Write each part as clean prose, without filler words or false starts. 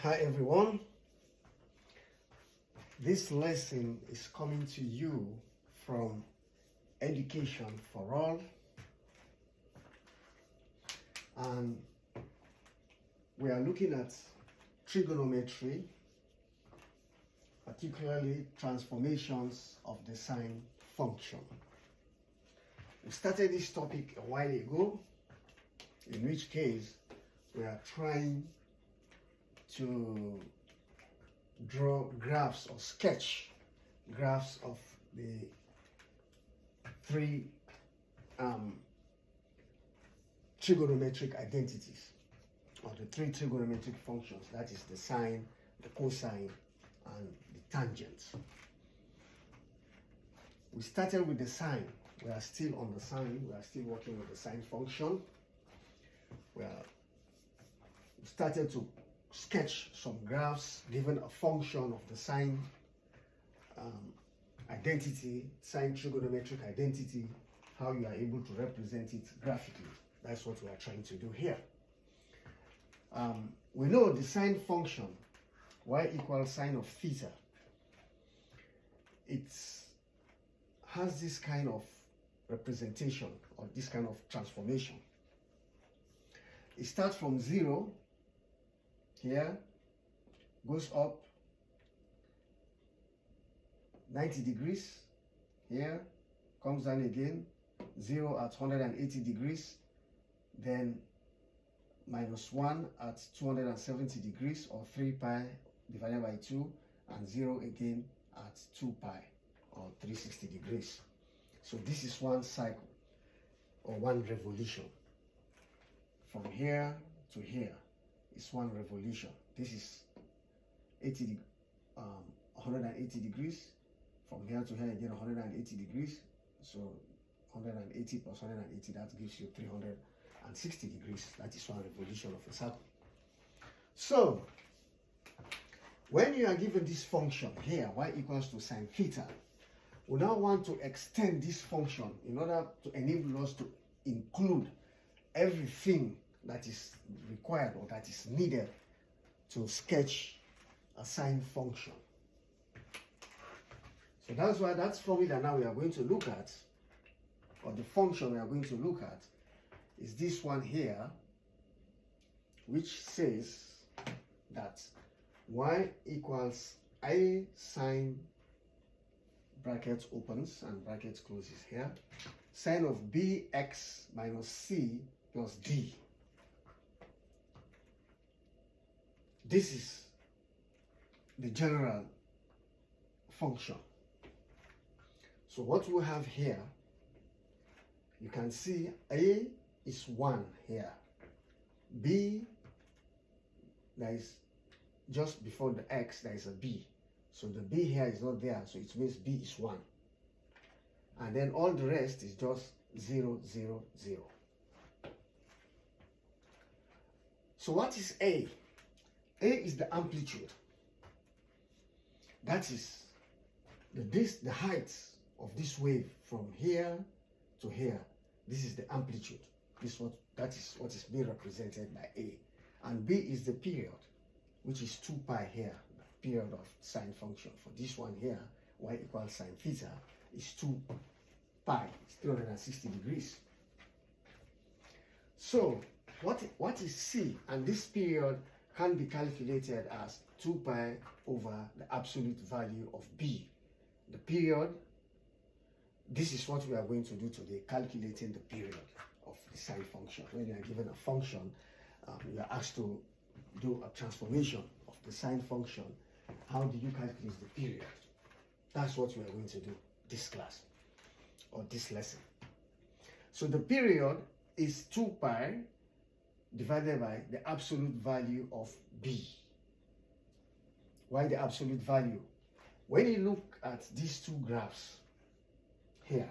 Hi everyone, this lesson is coming to you from Education for All, and we are looking at trigonometry, particularly transformations of the sine function. We started this topic a while ago, in which case we are trying to draw graphs or sketch graphs of the three trigonometric identities, or the three trigonometric functions, that is the sine, the cosine, and the tangent. We started with the sine. We are still on the sine. We are still working with the sine function. We started to sketch some graphs given a function of the sine identity, sine trigonometric identity, how you are able to represent it graphically. That's what we are trying to do here. We know the sine function, y equals sine of theta. It has this kind of representation, or this kind of transformation. It starts from 0 here, goes up 90 degrees here, comes down again, 0 at 180 degrees, then minus 1 at 270 degrees, or 3 pi divided by 2, and 0 again at 2 pi, or 360 degrees. So this is one cycle, or one revolution. From here to here is one revolution. This is 180 degrees. From here to here again 180 degrees. So 180 plus 180, that gives you 360 degrees. That is one revolution of a circle. So when you are given this function here, y equals to sine theta, we now want to extend this function in order to enable us to include everything that is required or that is needed to sketch a sine function. So that's why that formula now we are going to look at, or the function we are going to look at, is this one here, which says that y equals a sine, brackets opens and brackets closes here, sine of bx minus c plus d. This is the general function. So what we have here, you can see a is 1 here, b, there is just before the x there is a b, so the b here is not there, so it means b is 1, and then all the rest is just 0, 0, 0. So what is a? A is the amplitude. That is the height of this wave from here to here. This is the amplitude. That is what is being represented by A. And B is the period, which is 2 pi here, the period of sine function. For this one here, y equals sine theta is 2 pi, it's 360 degrees. So what is C? And this period can be calculated as 2 pi over the absolute value of B. The period, this is what we are going to do today, calculating the period of the sine function. When you are given a function, you are asked to do a transformation of the sine function. How do you calculate the period? That's what we are going to do this class, or this lesson. So the period is 2 pi divided by the absolute value of B. Why the absolute value? When you look at these two graphs here,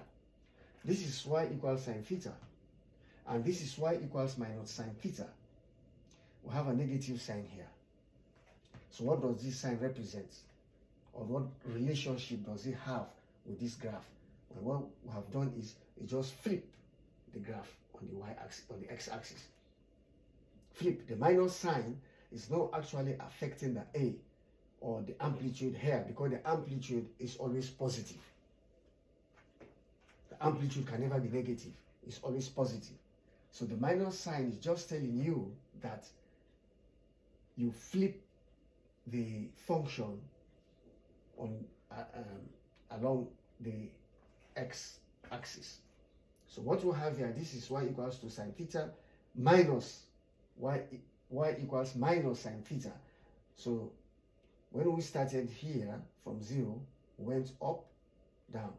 this is y equals sine theta, and this is y equals minus sine theta. We have a negative sign here. So what does this sign represent? Or what relationship does it have with this graph? Well, what we have done is we just flip the graph on the y-axis, on the x-axis. Flip the minus sign is not actually affecting the A or the amplitude here, because the amplitude is always positive. The amplitude can never be negative, it's always positive. So the minus sign is just telling you that you flip the function on along the x-axis. So what we have here, this is y equals to sine theta minus y equals minus sine theta. So when we started here from 0, we went up, down.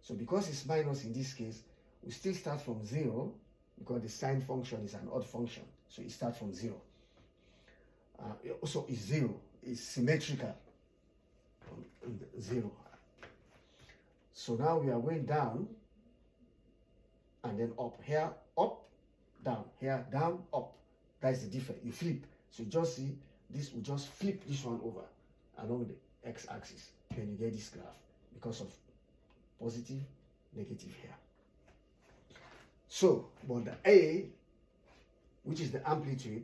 So because it's minus in this case, we still start from 0, because the sine function is an odd function. So it starts from 0. Also, it's 0. It's symmetrical. 0. So now we are going down and then up. Here, up, down. Here, down, up. That is the difference. You flip. So you just see this will just flip this one over along the x-axis. Then you get this graph because of positive, negative here. So, but the A, which is the amplitude,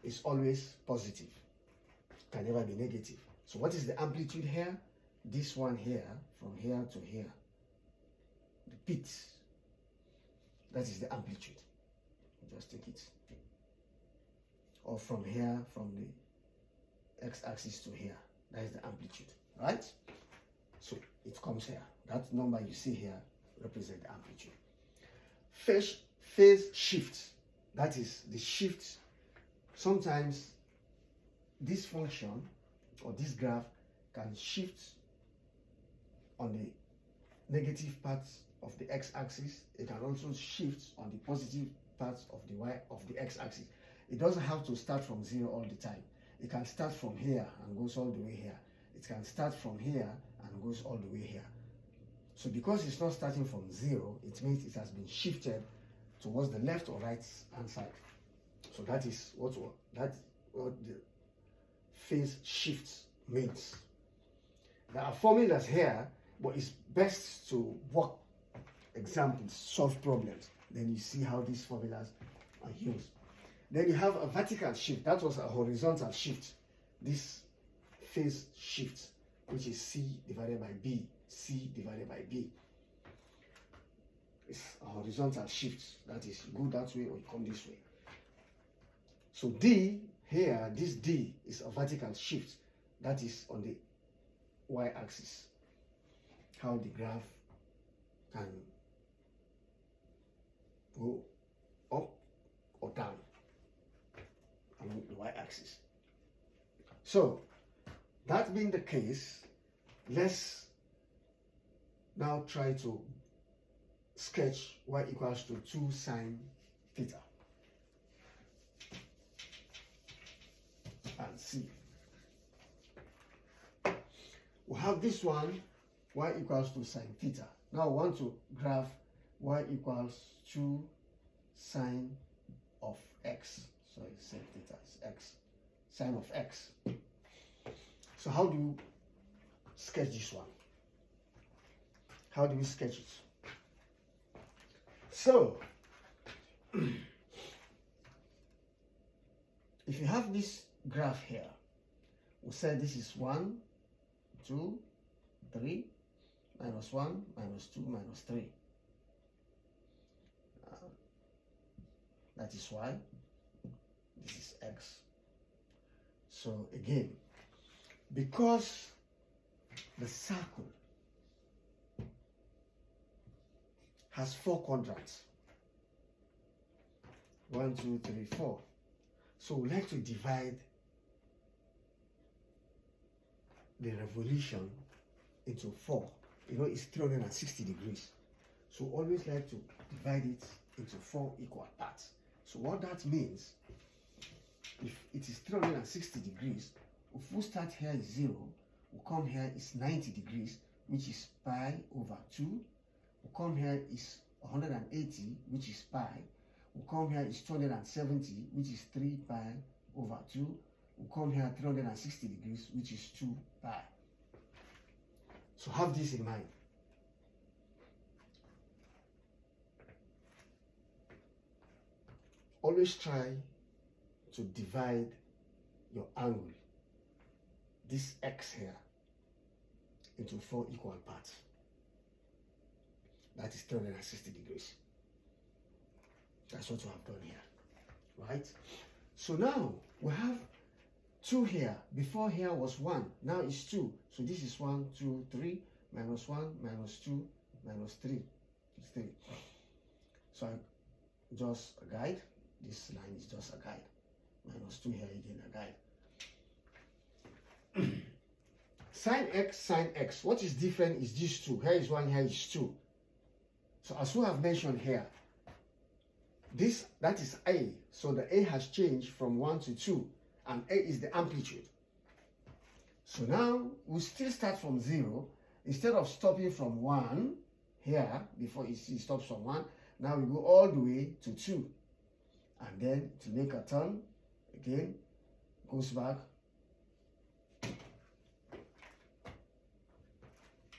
is always positive. Can never be negative. So what is the amplitude here? This one here, from here to here. The pit. That is the amplitude. Just take it. Or from here, from the x-axis to here. That is the amplitude. Right? So it comes here. That number you see here represents the amplitude. Phase shift. That is the shift. Sometimes this function or this graph can shift on the negative parts of the x-axis. It can also shift on the positive parts of the x-axis. It doesn't have to start from 0 all the time. It can start from here and goes all the way here. It can start from here and goes all the way here. So because it's not starting from 0, it means it has been shifted towards the left or right hand side. So that is what the phase shift means. There are formulas here, but it's best to work examples, solve problems. Then you see how these formulas are used. Then you have a vertical shift. That was a horizontal shift. This phase shift, which is C divided by B. C divided by B. It's a horizontal shift. That is, you go that way or you come this way. So D here, this D is a vertical shift. That is on the y-axis. How the graph can go up or down along the y-axis. So, that being the case, let's now try to sketch y equals to 2 sine theta and see. We have this one, y equals to sine theta. Now we want to graph y equals 2 sine of x. Sorry, sine theta is x. Sine of x. So how do you sketch this one? How do we sketch it? So, if you have this graph here, we say this is 1, 2, 3, minus 1, minus 2, minus 3. That is y. This is x. So again, because the circle has 4 quadrants, 1, 2, 3, 4. So we like to divide the revolution into 4. You know, it's 360 degrees. So always like to divide it into 4 equal parts. So what that means, if it is 360 degrees, if we start here is 0, we come here is 90 degrees, which is pi over 2. We come here is 180, which is pi. We come here is 270, which is 3 pi over 2. We come here 360 degrees, which is 2 pi. So have this in mind. Always try to divide your angle, this x here, into 4 equal parts. That is 360 degrees. That's what we have done here, right? So now we have 2 here. Before here was 1, now it's 2. So this is 1, 2, 3, minus 1, minus 2, minus 3. It's 3. So I just a guide. This line is just a guide. Minus 2 here again, a guide. Sine x, what is different is these 2. Here is 1, here is 2. So as we have mentioned here, that is A. So the A has changed from 1 to 2, and A is the amplitude. So now we still start from 0. Instead of stopping from 1 here, before it stops from 1, now we go all the way to 2. And then to make a turn, again, goes back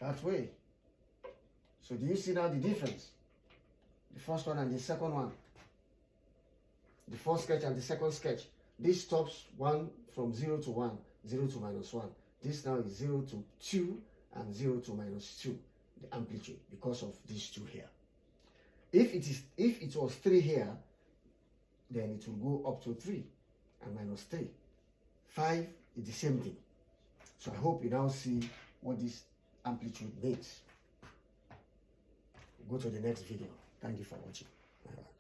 that way. So do you see now the difference? The first one and the second one. The first sketch and the second sketch. This stops 1 from 0 to 1, 0 to minus 1. This now is 0 to 2 and 0 to minus 2, the amplitude, because of these 2 here. If it was 3 here, then it will go up to 3 and minus 3. 5 is the same thing. So I hope you now see what this amplitude means. Go to the next video. Thank you for watching. Bye-bye.